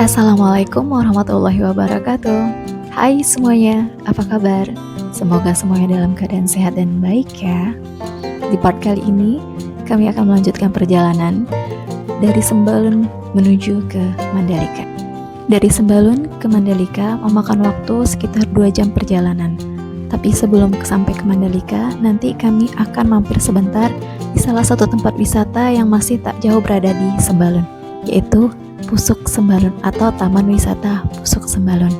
Assalamualaikum warahmatullahi wabarakatuh. Hai semuanya, apa kabar? Semoga semuanya dalam keadaan sehat dan baik ya. Di part kali ini, kami akan melanjutkan perjalanan dari Sembalun menuju ke Mandalika. Dari Sembalun ke Mandalika memakan waktu sekitar 2 jam perjalanan. Tapi sebelum sampai ke Mandalika, nanti kami akan mampir sebentar di salah satu tempat wisata yang masih tak jauh berada di Sembalun, yaitu Pusuk Sembalun atau Taman Wisata Pusuk Sembalun.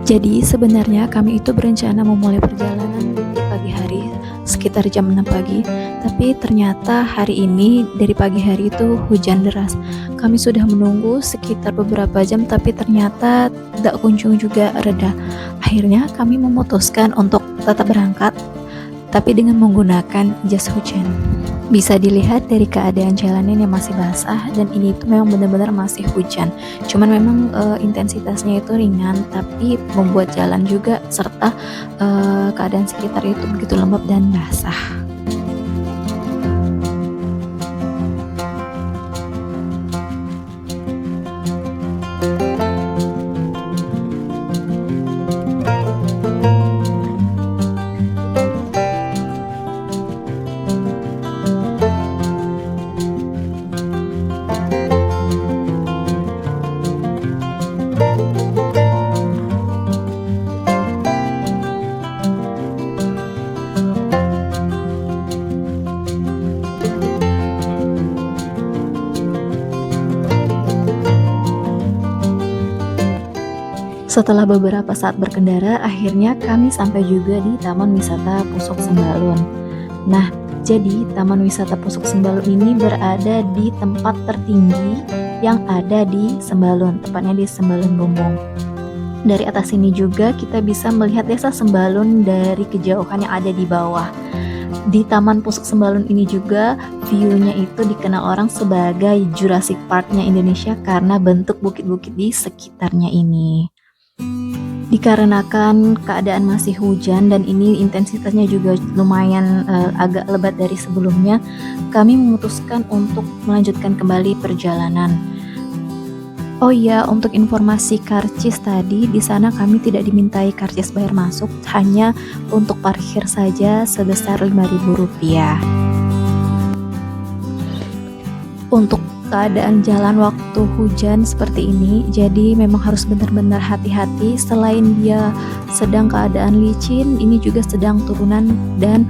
Jadi sebenarnya kami itu berencana memulai perjalanan di pagi hari sekitar jam 6 pagi, tapi ternyata hari ini dari pagi hari itu hujan deras. Kami sudah menunggu sekitar beberapa jam tapi ternyata tidak kunjung juga reda. Akhirnya kami memutuskan untuk tetap berangkat tapi dengan menggunakan jas hujan. Bisa dilihat dari keadaan jalanan yang masih basah dan ini tuh memang benar-benar masih hujan. Cuman memang intensitasnya itu ringan tapi membuat jalan juga serta keadaan sekitar itu begitu lembab dan basah. Setelah beberapa saat berkendara, akhirnya kami sampai juga di Taman Wisata Pusuk Sembalun. Nah, jadi Taman Wisata Pusuk Sembalun ini berada di tempat tertinggi yang ada di Sembalun, tepatnya di Sembalun Bumbung. Dari atas sini juga kita bisa melihat desa Sembalun dari kejauhan yang ada di bawah. Di Taman Pusuk Sembalun ini juga view-nya itu dikenal orang sebagai Jurassic Park-nya Indonesia karena bentuk bukit-bukit di sekitarnya ini. Dikarenakan keadaan masih hujan dan ini intensitasnya juga lumayan agak lebat dari sebelumnya, kami memutuskan untuk melanjutkan kembali perjalanan. Oh iya, untuk informasi karcis tadi, di sana kami tidak dimintai karcis bayar masuk, hanya untuk parkir saja sebesar Rp5.000. Untuk keadaan jalan waktu hujan seperti ini, jadi memang harus benar-benar hati-hati. Selain dia sedang keadaan licin, ini juga sedang turunan dan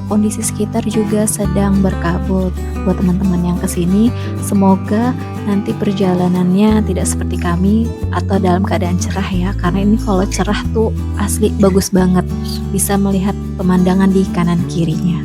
kondisi sekitar juga sedang berkabut. Buat teman-teman yang kesini, semoga nanti perjalanannya tidak seperti kami atau dalam keadaan cerah ya, karena ini kalau cerah tuh asli bagus banget, bisa melihat pemandangan di kanan kirinya.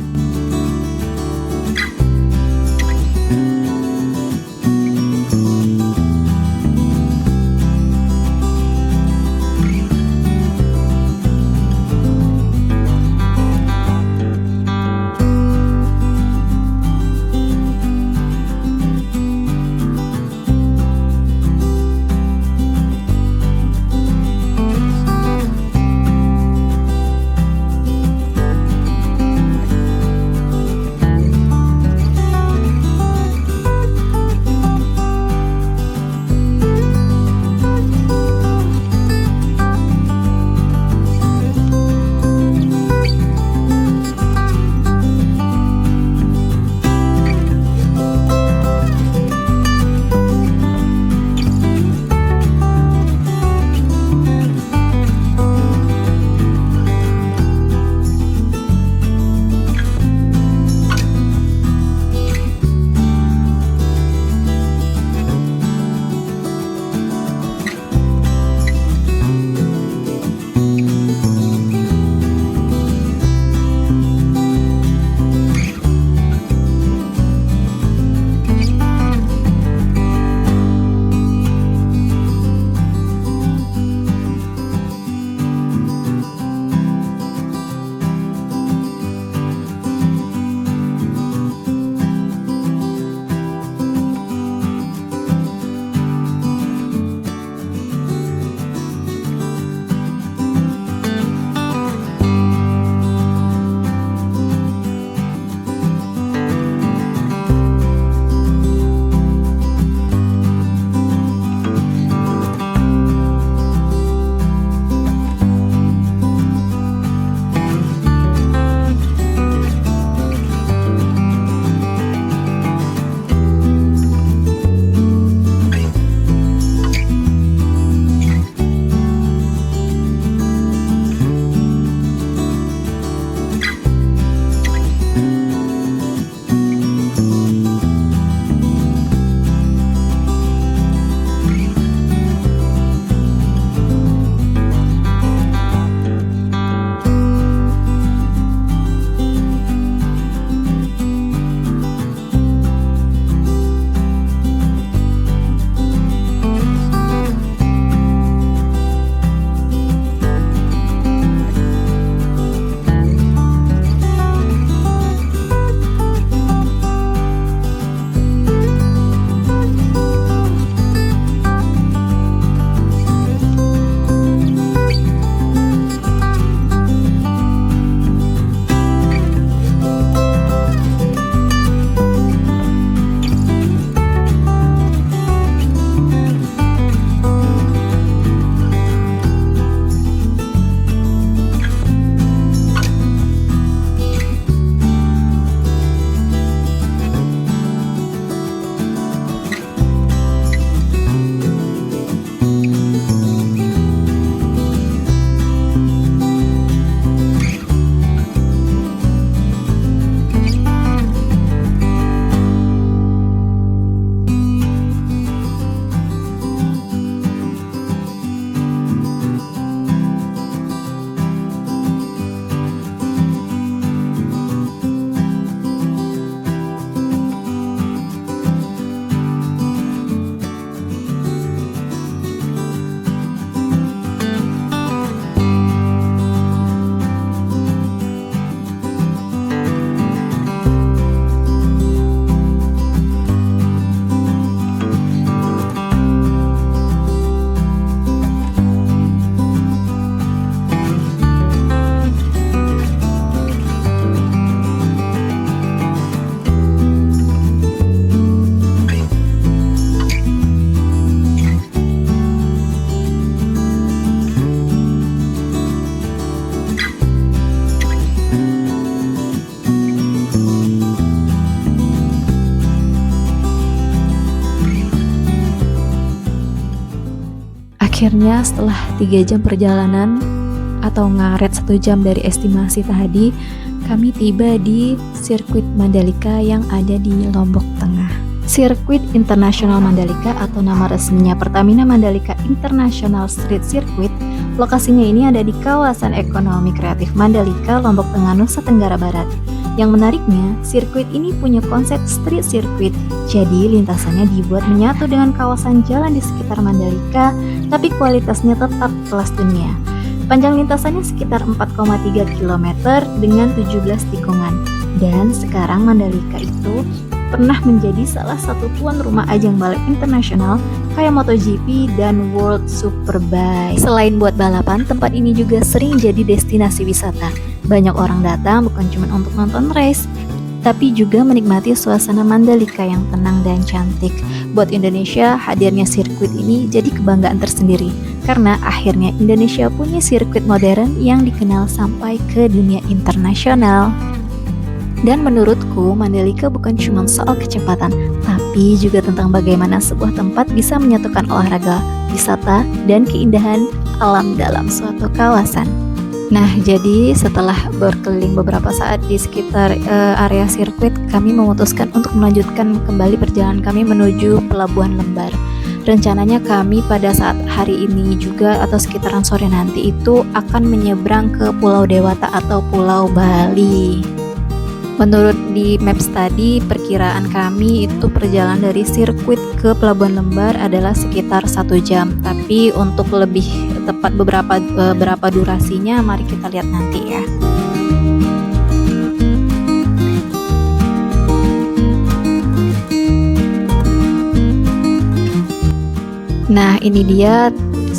Akhirnya setelah 3 jam perjalanan atau ngaret 1 jam dari estimasi tadi, kami tiba di sirkuit Mandalika yang ada di Lombok Tengah. Sirkuit Internasional Mandalika atau nama resminya Pertamina Mandalika International Street Circuit. Lokasinya ini ada di kawasan ekonomi kreatif Mandalika, Lombok Tengah, Nusa Tenggara Barat. Yang menariknya, sirkuit ini punya konsep street circuit. Jadi lintasannya dibuat menyatu dengan kawasan jalan di sekitar Mandalika, tapi kualitasnya tetap kelas dunia. Panjang lintasannya sekitar 4,3 km dengan 17 tikungan. Dan sekarang Mandalika itu pernah menjadi salah satu tuan rumah ajang balap internasional kayak MotoGP dan World Superbike. Selain buat balapan, tempat ini juga sering jadi destinasi wisata. Banyak orang datang bukan cuma untuk nonton race, tapi juga menikmati suasana Mandalika yang tenang dan cantik. Buat Indonesia, hadirnya sirkuit ini jadi kebanggaan tersendiri, karena akhirnya Indonesia punya sirkuit modern yang dikenal sampai ke dunia internasional. Dan menurutku, Mandalika bukan cuma soal kecepatan, tapi juga tentang bagaimana sebuah tempat bisa menyatukan olahraga, wisata, dan keindahan alam dalam suatu kawasan. Nah, jadi setelah berkeliling beberapa saat di sekitar area sirkuit, kami memutuskan untuk melanjutkan kembali perjalanan kami menuju Pelabuhan Lembar. Rencananya kami pada saat hari ini juga atau sekitaran sore nanti itu akan menyeberang ke Pulau Dewata atau Pulau Bali. Menurut di Maps tadi, perkiraan kami itu perjalanan dari sirkuit ke Pelabuhan Lembar adalah sekitar 1 jam. Tapi untuk lebih tepat berapa durasinya, mari kita lihat nanti ya. Nah, ini dia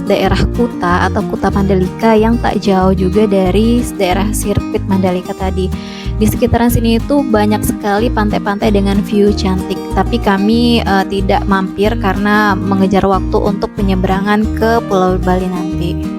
daerah Kuta atau Kuta Mandalika yang tak jauh juga dari daerah sirkuit Mandalika tadi. Di sekitaran sini itu banyak sekali pantai-pantai dengan view cantik. Tapi kami tidak mampir karena mengejar waktu untuk penyeberangan ke Pulau Bali nanti.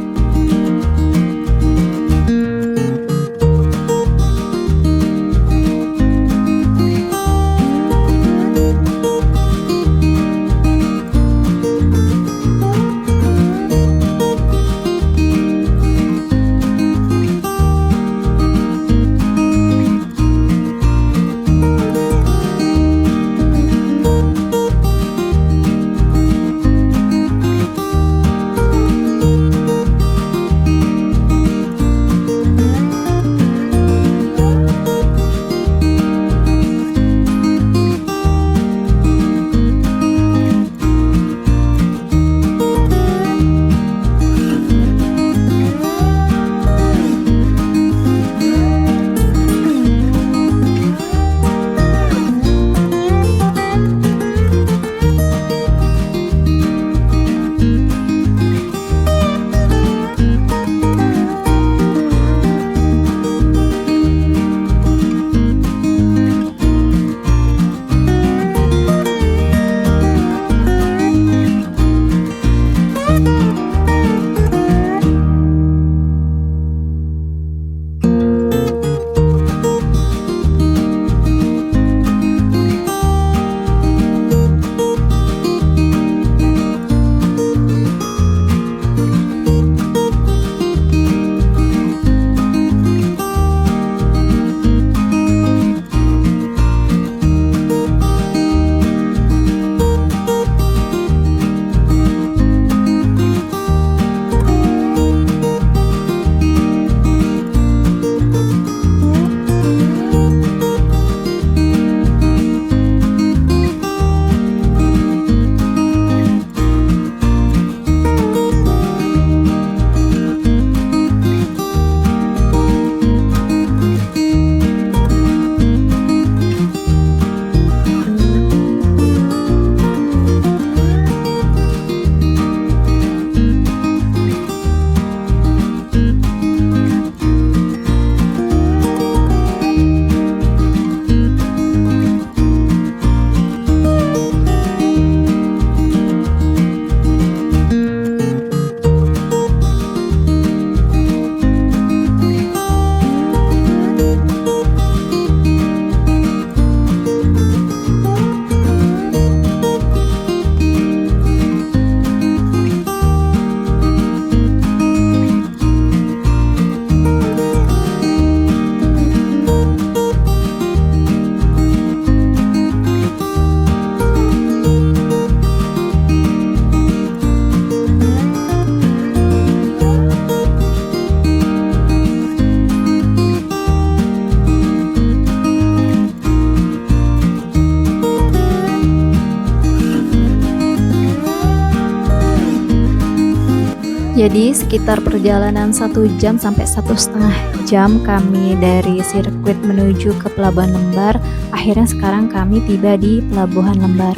Jadi sekitar perjalanan 1 jam sampai 1,5 jam kami dari sirkuit menuju ke Pelabuhan Lembar. Akhirnya sekarang kami tiba di Pelabuhan Lembar.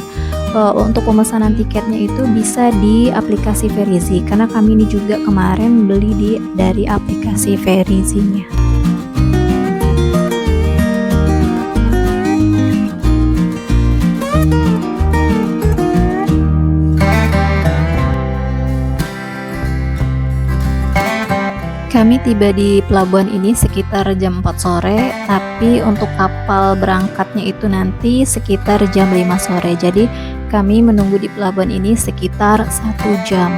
Untuk pemesanan tiketnya itu bisa di aplikasi Verizi, karena kami ini juga kemarin beli dari aplikasi Verizinya. Kami tiba di pelabuhan ini sekitar jam 4 sore, tapi untuk kapal berangkatnya itu nanti sekitar jam 5 sore. Jadi kami menunggu di pelabuhan ini sekitar 1 jam.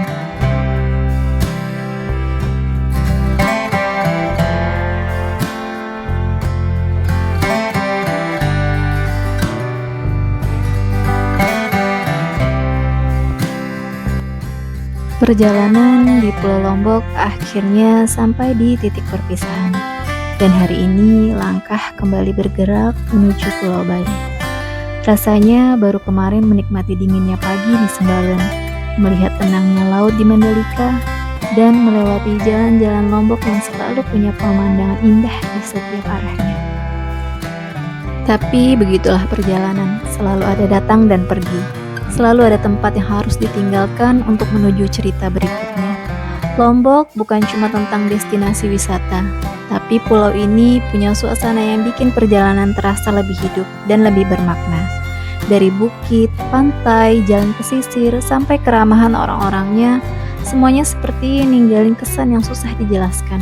Perjalanan di Pulau Lombok akhirnya sampai di titik perpisahan, dan hari ini langkah kembali bergerak menuju Pulau Bali. Rasanya baru kemarin menikmati dinginnya pagi di Sembalun, melihat tenangnya laut di Mandalika, dan melewati jalan-jalan Lombok yang selalu punya pemandangan indah di setiap arahnya. Tapi begitulah perjalanan, selalu ada datang dan pergi. Selalu ada tempat yang harus ditinggalkan untuk menuju cerita berikutnya. Lombok bukan cuma tentang destinasi wisata, tapi pulau ini punya suasana yang bikin perjalanan terasa lebih hidup dan lebih bermakna. Dari bukit, pantai, jalan pesisir, sampai keramahan orang-orangnya, semuanya seperti ninggalin kesan yang susah dijelaskan.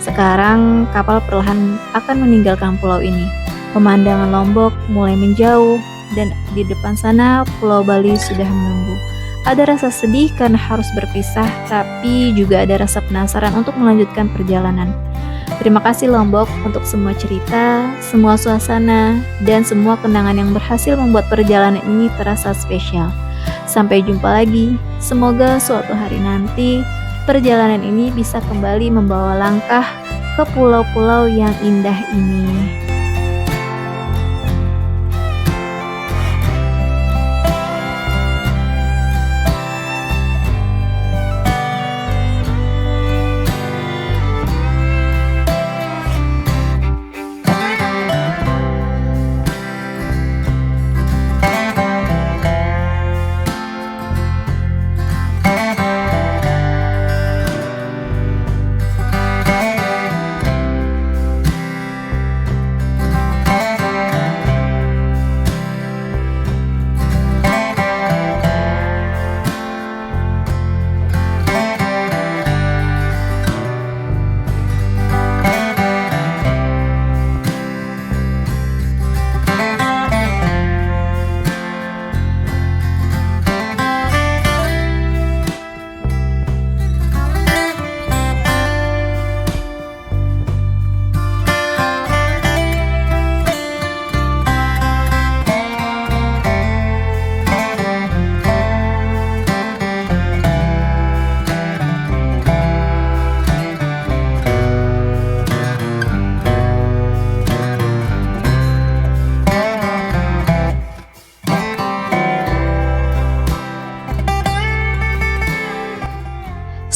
Sekarang kapal perlahan akan meninggalkan pulau ini. Pemandangan Lombok mulai menjauh, dan di depan sana Pulau Bali sudah menunggu. Ada rasa sedih karena harus berpisah, tapi juga ada rasa penasaran untuk melanjutkan perjalanan. Terima kasih Lombok untuk semua cerita, semua suasana, dan semua kenangan yang berhasil membuat perjalanan ini terasa spesial. Sampai jumpa lagi. Semoga suatu hari nanti perjalanan ini bisa kembali membawa langkah ke pulau-pulau yang indah ini.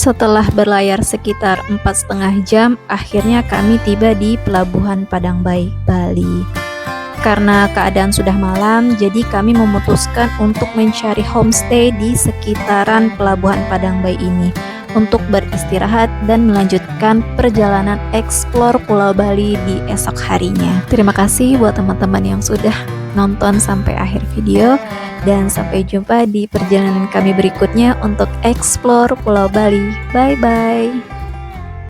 Setelah berlayar sekitar 4,5 jam, akhirnya kami tiba di Pelabuhan Padangbai, Bali. Karena keadaan sudah malam, jadi kami memutuskan untuk mencari homestay di sekitaran Pelabuhan Padangbai ini untuk beristirahat dan melanjutkan perjalanan eksplor Pulau Bali di esok harinya. Terima kasih buat teman-teman yang sudah nonton sampai akhir video, dan sampai jumpa di perjalanan kami berikutnya untuk eksplor Pulau Bali. Bye-bye.